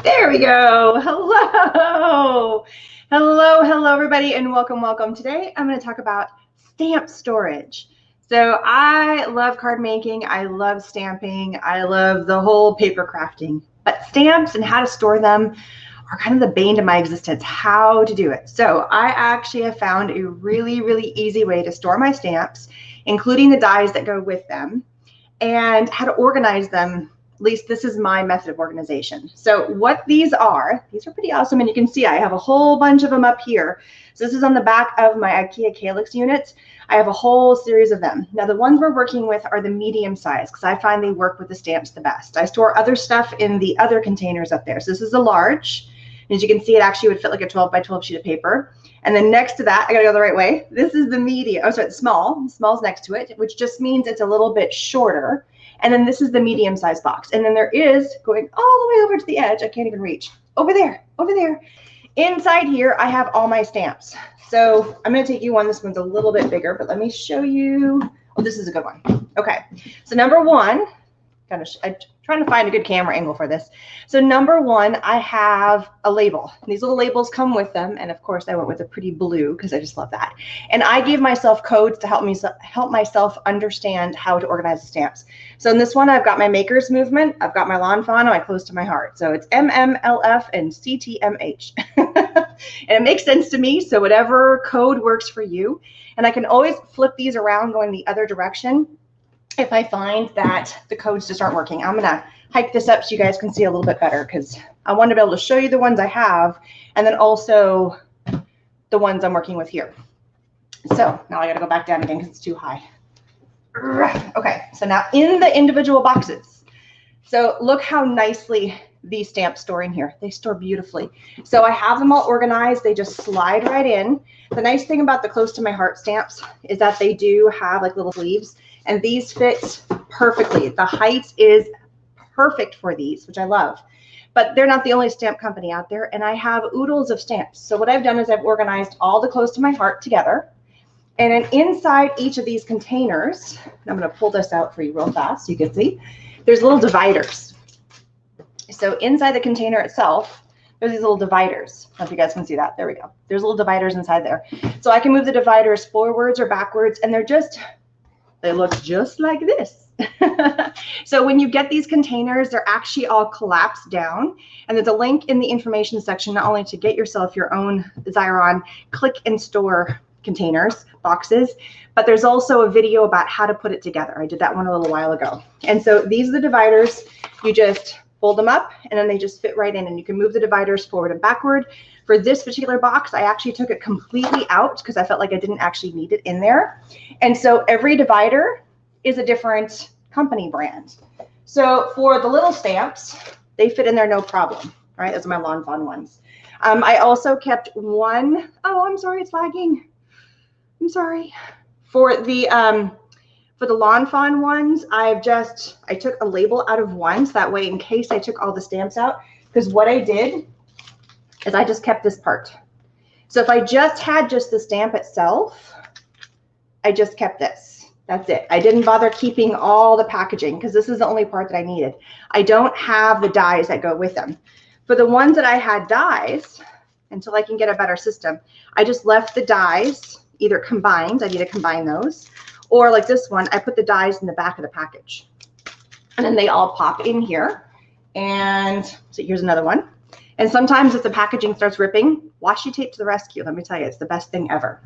There we go. Hello. Hello, everybody, and welcome. Today, I'm going to talk about stamp storage. So I love card making. I love stamping. I love the whole paper crafting. But stamps and how to store them are kind of the bane to my existence, how to do it. So I actually have found a really easy way to store my stamps, including the dies that go with them, and how to organize them. At least this is my method of organization. So what these are pretty awesome. And you can see I have a whole bunch of them up here. So this is on the back of my IKEA Calyx units. I have a whole series of them. Now the ones we're working with are the medium size because I find they work with the stamps the best. I store other stuff in the other containers up there. So this is a large. As you can see, it actually would fit like a 12 by 12 sheet of paper. And then next to that, I gotta go the right way. This is the medium, it's small. Small's next to it, which just means it's a little bit shorter. And then this is the medium size box. And then there is, going all the way over to the edge, I can't even reach, over there. Inside here, I have all my stamps. So I'm gonna take you one. This one's a little bit bigger, but let me show you. Oh, this is a good one. Okay, so number one, I'm trying to find a good camera angle for this. So number one, I have a label. These little labels come with them. And of course I went with a pretty blue because I just love that. And I gave myself codes to help myself understand how to organize the stamps. So in this one, I've got my Maker's Movement. I've got my Lawn Fawn and my Close to My Heart. So it's MMLF and CTMH. And it makes sense to me. So whatever code works for you. And I can always flip these around going the other direction if I find that the codes just aren't working. I'm going to hike this up so you guys can see a little bit better because I want to be able to show you the ones I have and then also the ones I'm working with here. So now I got to go back down again because it's too high. Okay, so now in the individual boxes. So look how nicely these stamps store in here. They store beautifully. So I have them all organized. They just slide right in. The nice thing about the Close to My Heart stamps is that they do have like little sleeves. And these fit perfectly. The height is perfect for these, which I love. But they're not the only stamp company out there, and I have oodles of stamps. So what I've done is I've organized all the Close to My Heart together. And then inside each of these containers, and I'm going to pull this out for you real fast so you can see, there's little dividers. So inside the container itself, there's these little dividers. I don't know if you guys can see that. There we go. There's little dividers inside there. So I can move the dividers forwards or backwards, and they look just like this. So when you get these containers, they're actually all collapsed down. And there's a link in the information section, not only to get yourself your own Xyron click and store containers, boxes, but there's also a video about how to put it together. I did that one a little while ago. And so these are the dividers. You just fold them up and then they just fit right in and you can move the dividers forward and backward. For this particular box, I actually took it completely out because I felt like I didn't actually need it in there. And so every divider is a different company brand. So for the little stamps, they fit in there no problem. All right, those are my Lawn Fawn ones. I also kept one, oh, I'm sorry, it's lagging. I'm sorry. For the Lawn Fawn ones, I took a label out of one, so that way in case I took all the stamps out, because what I did is I just kept this part. So if I just had just the stamp itself, I just kept this. That's it. I didn't bother keeping all the packaging because this is the only part that I needed. I don't have the dies that go with them. For the ones that I had dies, until I can get a better system, I just left the dies either combined, I need to combine those, or like this one, I put the dies in the back of the package. And then they all pop in here. And so here's another one. And sometimes if the packaging starts ripping, washi tape to the rescue. Let me tell you, it's the best thing ever.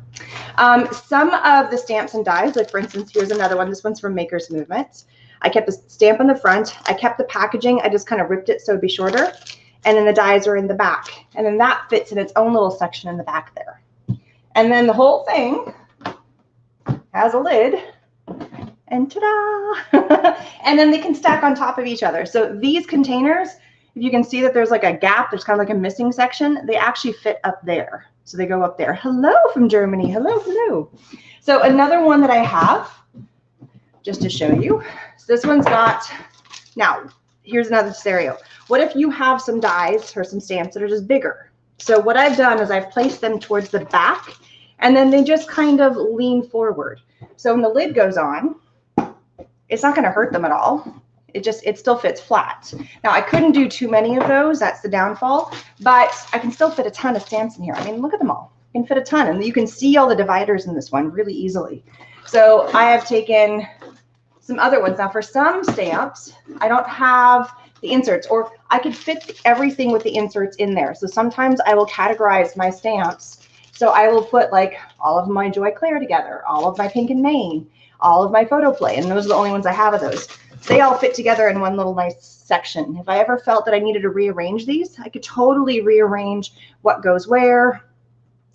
Some of the stamps and dies, like for instance, here's another one. This one's from Maker's Movement. I kept the stamp on the front. I kept the packaging. I just kind of ripped it so it'd be shorter. And then the dies are in the back. And then that fits in its own little section in the back there. And then the whole thing has a lid. And ta-da! And then they can stack on top of each other. So these containers, if you can see that there's like a gap, there's kind of like a missing section, they actually fit up there. So they go up there. Hello from Germany. Hello. So another one that I have, just to show you. So this one's got, now, here's another scenario. What if you have some dies or some stamps that are just bigger? So what I've done is I've placed them towards the back and then they just kind of lean forward. So when the lid goes on, it's not going to hurt them at all. it still fits flat. Now I couldn't do too many of those, that's the downfall, but I can still fit a ton of stamps in here. I mean, look at them all. I can fit a ton, and you can see all the dividers in this one really easily. So I have taken some other ones. Now for some stamps, I don't have the inserts, or I could fit everything with the inserts in there. So sometimes I will categorize my stamps. So I will put like all of my Joy Claire together, all of my Pink and Maine, all of my Photo Play, and those are the only ones I have of those. They all fit together in one little nice section. If I ever felt that I needed to rearrange these, I could totally rearrange what goes where.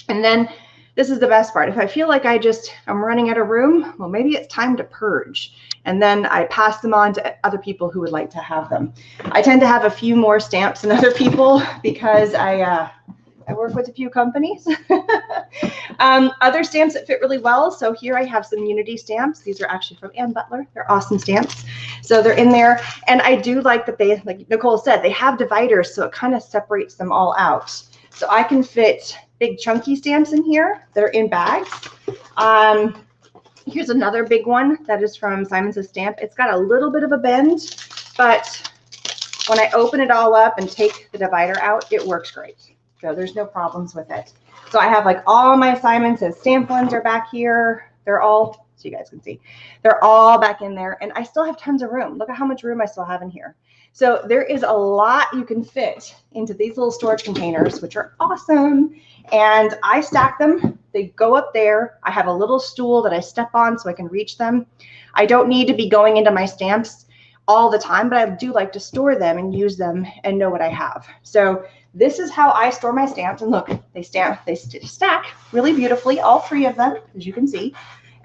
And then this is the best part. If I feel like I'm running out of room, well, maybe it's time to purge. And then I pass them on to other people who would like to have them. I tend to have a few more stamps than other people because I work with a few companies. Other stamps that fit really well. So here I have some Unity stamps. These are actually from Ann Butler. They're awesome stamps. So they're in there. And I do like that they, like Nicole said, they have dividers, so it kind of separates them all out. So I can fit big chunky stamps in here that are in bags. Here's another big one that is from Simon Says Stamp. It's got a little bit of a bend, but when I open it all up and take the divider out, it works great. So there's no problems with it. So I have like all my Simon Says Stamp ones are back here. They're all, so you guys can see, they're all back in there, and I still have tons of room. Look at how much room I still have in here. So there is a lot you can fit into these little storage containers, which are awesome. And I stack them. They go up there. I have a little stool that I step on so I can reach them. I don't need to be going into my stamps all the time, but I do like to store them and use them and know what I have. So this is how I store my stamps. And look, they stack really beautifully, all three of them, as you can see.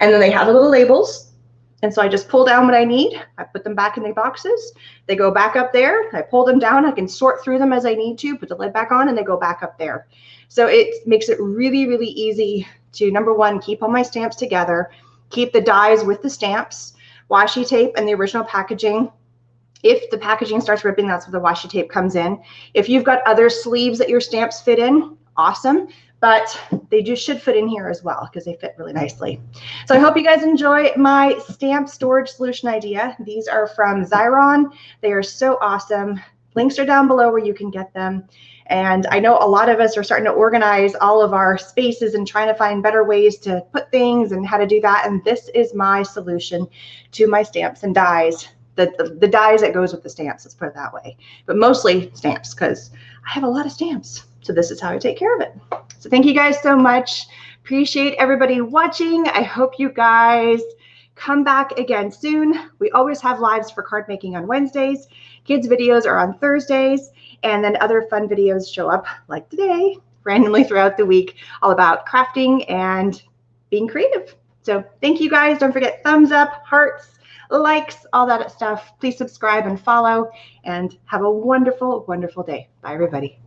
And then they have the little labels. And so I just pull down what I need. I put them back in the boxes. They go back up there. I pull them down. I can sort through them as I need to, put the lid back on, and they go back up there. So it makes it really, really easy to, number one, keep all my stamps together, keep the dies with the stamps, washi tape, and the original packaging. If the packaging starts ripping, that's where the washi tape comes in. If you've got other sleeves that your stamps fit in, awesome. But they just should fit in here as well because they fit really nicely. So I hope you guys enjoy my stamp storage solution idea. These are from Xyron. They are so awesome. Links are down below where you can get them. And I know a lot of us are starting to organize all of our spaces and trying to find better ways to put things and how to do that. And this is my solution to my stamps and dies. The dies that goes with the stamps, let's put it that way. But mostly stamps because I have a lot of stamps. So this is how I take care of it. So thank you guys so much. Appreciate everybody watching. I hope you guys come back again soon. We always have lives for card making on Wednesdays. Kids videos are on Thursdays. And then other fun videos show up like today, randomly throughout the week, all about crafting and being creative. So thank you guys. Don't forget thumbs up, hearts, likes, all that stuff. Please subscribe and follow, and have a wonderful, wonderful day. Bye, everybody.